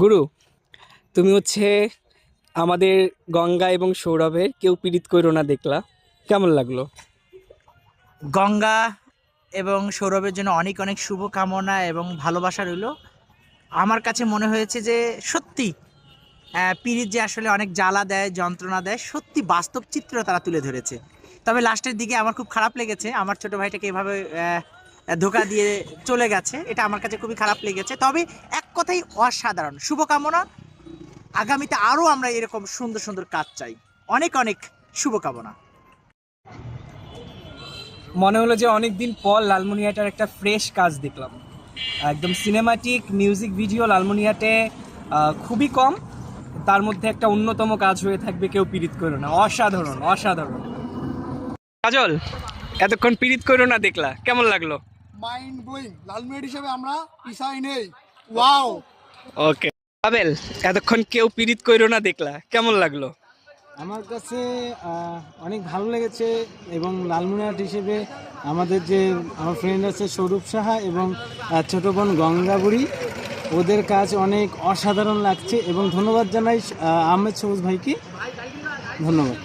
গুরু, তুমি হচ্ছে আমাদের গঙ্গা এবং সৌরভের কেউ পীড়িত কইরো না দেখলা, কেমন লাগলো? গঙ্গা এবং সৌরভের জন্য অনেক অনেক শুভকামনা এবং ভালোবাসা রইল। আমার কাছে মনে হয়েছে যে সত্যি পীড়িত যে আসলে অনেক জ্বালা দেয়, যন্ত্রণা দেয়, সত্যি বাস্তব চিত্র তারা তুলে ধরেছে। তবে লাস্টের দিকে আমার খুব খারাপ লেগেছে, আমার ছোট ভাইটাকে এভাবে ধোকা দিয়ে চলে গেছে, এটা আমার কাছে খুবই খারাপ লেগেছে। তবে এক কথাই অসাধারণ, শুভকামনা। আগামীতে আরও আমরা এরকম সুন্দর সুন্দর কাজ চাই। অনেক অনেক শুভকামনা। মনে হলো যে অনেকদিন পর লালমনিরহাটের একটা ফ্রেশ কাজ দেখলাম, একদম সিনেমাটিক মিউজিক ভিডিও লালমনিরহাটে খুবই কম, তার মধ্যে একটা অন্যতম কাজ হয়ে থাকবে কেউ পীড়িত করো না। অসাধারণ অসাধারণ। কাজল, এতক্ষণ পীড়িত করো না দেখলা, কেমন লাগলো? Mind blowing. লালমিনিট হিসেবে আমরা পিছাই নেই। ওয়াও। ওকে। আবেল, এতক্ষণ কেউ পীড়িত করো না দেখলা, কেমন লাগলো? আমার কাছে অনেক ভালো লেগেছে, এবং লালমনিরহাট হিসেবে আমাদের যে আমার ফ্রেন্ড আছে সৌরভ সাহা এবং ছোটো বোন গঙ্গাবুড়ি, ওদের কাজ অনেক অসাধারণ লাগছে। এবং ধন্যবাদ জানাই আহমেদ সবুজ ভাইকে, ধন্যবাদ।